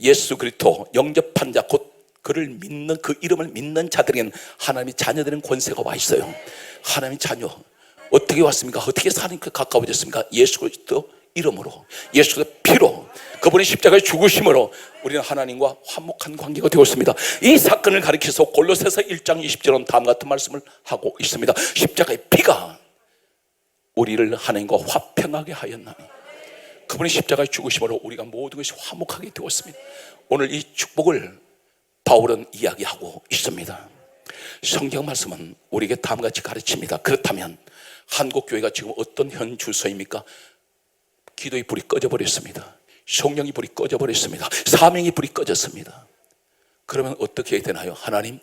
예수 그리스도 영접한 자, 곧 그를 믿는, 그 이름을 믿는 자들에게는 하나님의 자녀들은 권세가 와 있어요. 하나님의 자녀 어떻게 왔습니까? 어떻게 하나님과 가까워졌습니까? 예수 그리스도 이름으로, 예수 그리스도 피로, 그분의 십자가의 죽으심으로 우리는 하나님과 화목한 관계가 되었습니다. 이 사건을 가리켜서 골로새서 1장 20절은 다음 같은 말씀을 하고 있습니다. 십자가의 피가 우리를 하나님과 화평하게 하였나니 그분의 십자가의 죽으심으로 우리가 모든 것이 화목하게 되었습니다. 오늘 이 축복을 바울은 이야기하고 있습니다. 성경 말씀은 우리에게 다음같이 가르칩니다. 그렇다면 한국교회가 지금 어떤 현 주소입니까? 기도의 불이 꺼져버렸습니다. 성령의 불이 꺼져버렸습니다. 사명의 불이 꺼졌습니다. 그러면 어떻게 해야 되나요? 하나님,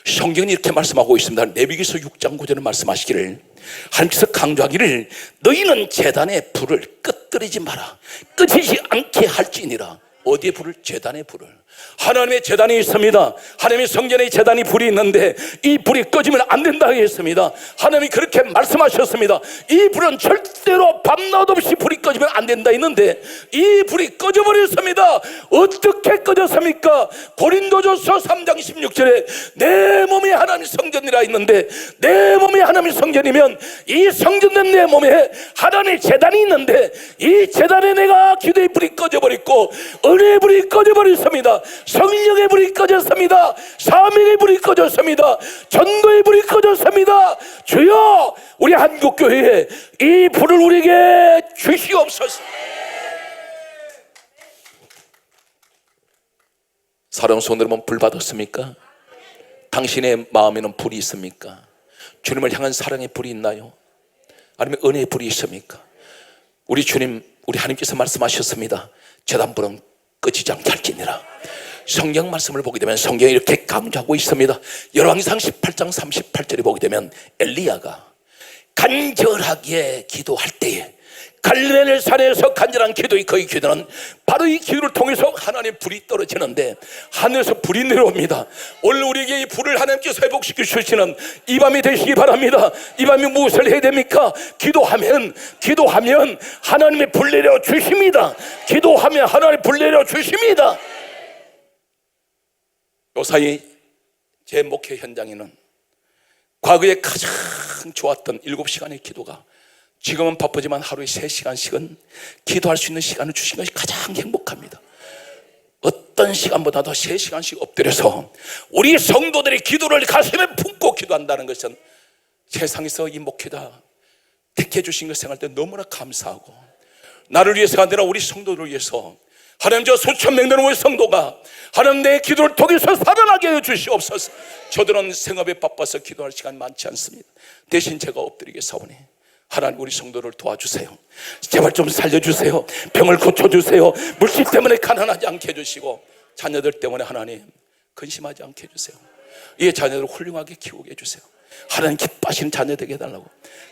성경이 이렇게 말씀하고 있습니다. 레위기서 6장 9절에 말씀하시기를, 하나님께서 강조하기를 너희는 제단의 불을 끄뜨리지 마라, 꺼지지 않게 할지니라. 어디에 불을? 제단의 불을. 하나님의 제단이 있습니다. 하나님의 성전에 제단이 불이 있는데 이 불이 꺼지면 안 된다고 했습니다. 하나님이 그렇게 말씀하셨습니다. 이 불은 절대로 밤낮 없이 불이 꺼지면 안 된다 했는데 이 불이 꺼져버렸습니다. 어떻게 꺼졌습니까? 고린도전서 3장 16절에 내 몸이 하나님의 성전이라 했는데, 내 몸이 하나님의 성전이면 이 성전된 내 몸에 하나님의 제단이 있는데 이 제단에 내가 기도의 불이 꺼져버렸고 은혜의 불이 꺼져버렸습니다. 성령의 불이 꺼졌습니다. 사명의 불이 꺼졌습니다. 전도의 불이 꺼졌습니다. 주여, 우리 한국교회에 이 불을 우리에게 주시옵소서. 사람 손으로만 불 받았습니까? 당신의 마음에는 불이 있습니까? 주님을 향한 사랑의 불이 있나요? 아니면 은혜의 불이 있습니까? 우리 주님, 우리 하나님께서 말씀하셨습니다. 제단불은 꺼지지 않게 할지니라. 성경 말씀을 보게 되면 성경이 이렇게 강조하고 있습니다. 열왕기상 18장 38절에 보게 되면 엘리야가 간절하게 기도할 때에 갈멜 산에서 간절한 기도의 거의 기도는 바로 이 기도를 통해서 하나님의 불이 떨어지는데 하늘에서 불이 내려옵니다. 오늘 우리에게 이 불을 하나님께서 회복시켜 주시는 이 밤이 되시기 바랍니다. 이 밤에 무엇을 해야 됩니까? 기도하면 하나님의 불 내려 주십니다. 기도하면 하나님의 불 내려 주십니다. 요사이 제 목회 현장에는 과거에 가장 좋았던 7시간의 기도가 지금은 바쁘지만 하루에 3시간씩은 기도할 수 있는 시간을 주신 것이 가장 행복합니다. 어떤 시간보다도 3시간씩 엎드려서 우리 성도들이 기도를 가슴에 품고 기도한다는 것은 세상에서 이 목회자 택해 주신 것 생각할 때 너무나 감사하고, 나를 위해서가 아니라 우리 성도들을 위해서 하나님, 저 수천 명 되는 우리 성도가 하나님 내 기도를 통해서 살아나게 해주시옵소서. 저들은 생업에 바빠서 기도할 시간이 많지 않습니다. 대신 제가 엎드리겠사오니 하나님, 우리 성도를 도와주세요. 제발 좀 살려주세요. 병을 고쳐주세요. 물질 때문에 가난하지 않게 해주시고, 자녀들 때문에 하나님 근심하지 않게 해주세요. 이 자녀들을 훌륭하게 키우게 해주세요. 하나님 기뻐하시는 자녀 되게 해달라고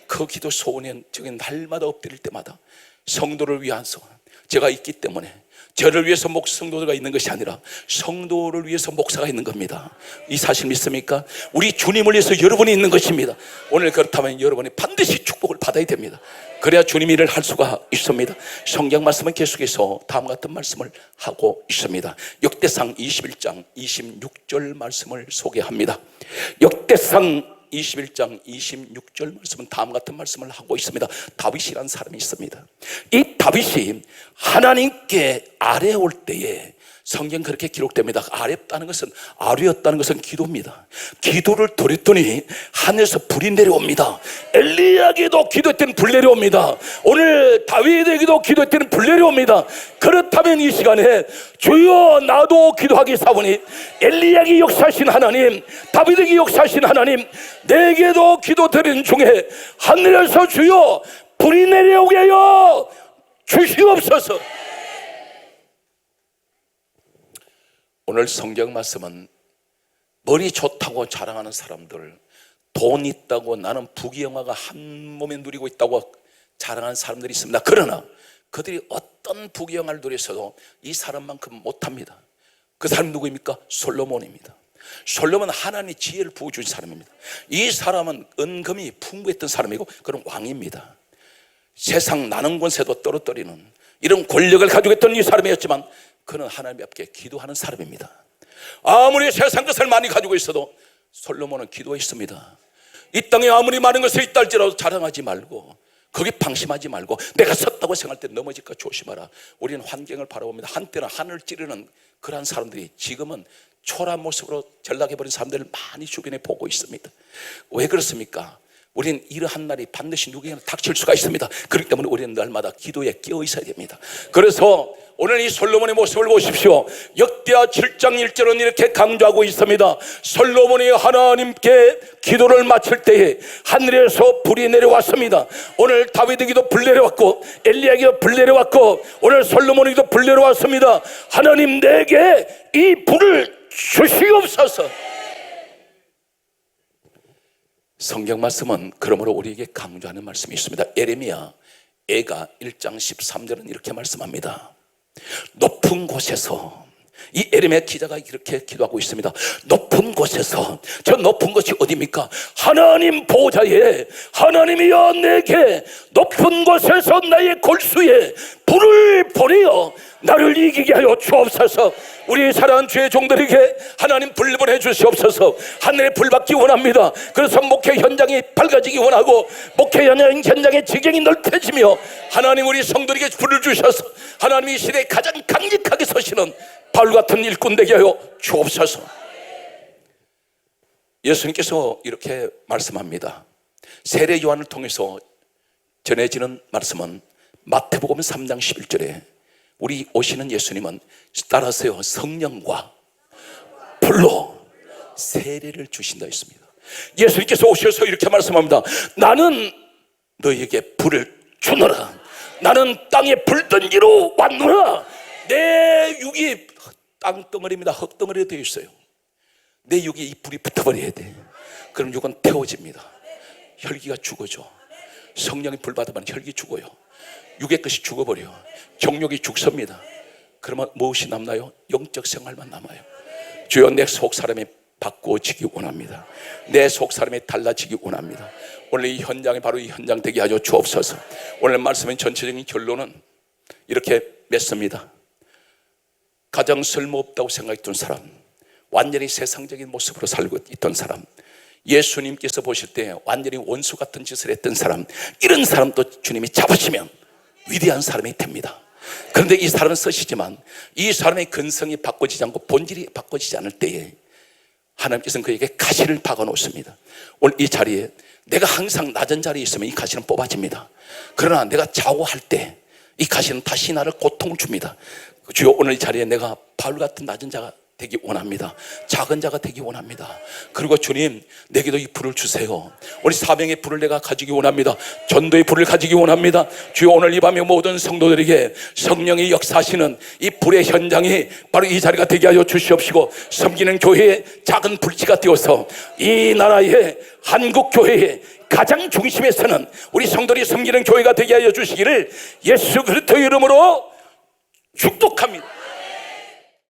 그 기도 소원에 저기 날마다 엎드릴 때마다 성도를 위해서 제가 있기 때문에, 저를 위해서 성도가 있는 것이 아니라 성도를 위해서 목사가 있는 겁니다. 이 사실 믿습니까? 우리 주님을 위해서 여러분이 있는 것입니다. 오늘 그렇다면 여러분이 반드시 축복을 받아야 됩니다. 그래야 주님 일을 할 수가 있습니다. 성경 말씀은 계속해서 다음 같은 말씀을 하고 있습니다. 역대상 21장 26절 말씀을 소개합니다. 역대상 21장 26절 말씀은 다음 같은 말씀을 하고 있습니다. 다윗이라는 사람이 있습니다. 이 다윗이 하나님께 아뢰올 때에 성경 그렇게 기록됩니다. 아뢰었다는 것은 기도입니다. 기도를 드렸더니 하늘에서 불이 내려옵니다. 엘리야에게도 기도했더니 불 내려옵니다. 오늘 다윗에게도 기도했더니 불 내려옵니다. 그렇다면 이 시간에 주여 나도 기도하기 사오니 엘리야에게 역사하신 하나님, 다윗에게 역사하신 하나님, 내게도 기도 드린 중에 하늘에서 주여 불이 내려오게 하여 주시옵소서. 오늘 성경 말씀은 머리 좋다고 자랑하는 사람들, 돈 있다고 나는 부귀영화가 한 몸에 누리고 있다고 자랑하는 사람들이 있습니다. 그러나 그들이 어떤 부귀영화를 누렸어도 이 사람만큼 못합니다. 그 사람이 누구입니까? 솔로몬입니다. 솔로몬은 하나님의 지혜를 부어준 사람입니다. 이 사람은 은금이 풍부했던 사람이고 그런 왕입니다. 세상 나는 권세도 떨어뜨리는 이런 권력을 가지고 있던 이 사람이었지만 그는 하나님 앞에 기도하는 사람입니다. 아무리 세상 것을 많이 가지고 있어도 솔로몬은 기도했습니다. 이 땅에 아무리 많은 것이 있다 할지라도 자랑하지 말고, 거기 방심하지 말고, 내가 섰다고 생각할 때 넘어질까 조심하라. 우리는 환경을 바라봅니다. 한때는 하늘을 찌르는 그러한 사람들이 지금은 초라한 모습으로 전락해버린 사람들을 많이 주변에 보고 있습니다. 왜 그렇습니까? 우리는 이러한 날이 반드시 누구에게나 닥칠 수가 있습니다. 그렇기 때문에 우리는 날마다 기도에 끼어 있어야 됩니다. 그래서 오늘 이 솔로몬의 모습을 보십시오. 역대하 7장 1절은 이렇게 강조하고 있습니다. 솔로몬이 하나님께 기도를 마칠 때에 하늘에서 불이 내려왔습니다. 오늘 다윗에게도 불 내려왔고 엘리야에게도 불 내려왔고 오늘 솔로몬에게도 불 내려왔습니다. 하나님 내게 이 불을 주시옵소서. 성경 말씀은 그러므로 우리에게 강조하는 말씀이 있습니다. 예레미야 애가 1장 13절은 이렇게 말씀합니다. 높은 곳에서, 이 예레미야 기자가 이렇게 기도하고 있습니다. 높은 곳에서, 저 높은 곳이 어디입니까? 하나님 보좌에, 하나님이여 내게 높은 곳에서 나의 골수에 불을 보내어 나를 이기게 하여 주옵소서. 우리 사랑하는 주의 종들에게 하나님 불 보내 주시옵소서. 하늘에 불 받기 원합니다. 그래서 목회 현장이 밝아지기 원하고 목회 현장의 지경이 넓혀지며 하나님 우리 성도에게 불을 주셔서 하나님 이 시대에 가장 강력하게 서시는 바울 같은 일꾼 되게 하여 주옵소서. 예수님께서 이렇게 말씀합니다. 세례 요한을 통해서 전해지는 말씀은 마태복음 3장 11절에 우리 오시는 예수님은 따라서요 성령과 불로 세례를 주신다 했습니다. 예수님께서 오셔서 이렇게 말씀합니다. 나는 너희에게 불을 주노라. 나는 땅에 불던지로 왔노라. 내 육이 땅덩어리입니다. 흙덩어리로 되어 있어요. 내 육에 이 불이 붙어버려야 돼. 그럼 육은 태워집니다. 혈기가 죽어져. 성령이 불 받으면 혈기 죽어요. 육의 것이 죽어버려. 정욕이 죽습니다. 그러면 무엇이 남나요? 영적 생활만 남아요. 주여 내 속 사람이 바꿔지기 원합니다. 내 속 사람이 달라지기 원합니다. 오늘 이 현장이 바로 이 현장 되게 하여 주옵소서. 오늘 말씀의 전체적인 결론은 이렇게 맺습니다. 가장 쓸모없다고 생각했던 사람, 완전히 세상적인 모습으로 살고 있던 사람, 예수님께서 보실 때 완전히 원수 같은 짓을 했던 사람, 이런 사람도 주님이 잡으시면 위대한 사람이 됩니다. 그런데 이 사람은 쓰시지만 이 사람의 근성이 바꿔지지 않고 본질이 바꿔지지 않을 때에 하나님께서는 그에게 가시를 박아 놓습니다. 오늘 이 자리에 내가 항상 낮은 자리에 있으면 이 가시는 뽑아집니다. 그러나 내가 좌우할 때 이 가시는 다시 나를 고통을 줍니다. 주여 오늘 이 자리에 내가 바울 같은 낮은 자가 되기 원합니다. 작은 자가 되기 원합니다. 그리고 주님 내게도 이 불을 주세요. 우리 사명의 불을 내가 가지기 원합니다. 전도의 불을 가지기 원합니다. 주여 오늘 이 밤에 모든 성도들에게 성령이 역사하시는 이 불의 현장이 바로 이 자리가 되게 하여 주시옵시고 섬기는 교회의 작은 불씨가 되어서 이 나라의 한국 교회의 가장 중심에 서는 우리 성도들이 섬기는 교회가 되게 하여 주시기를 예수 그리스도의 이름으로 축복합니다.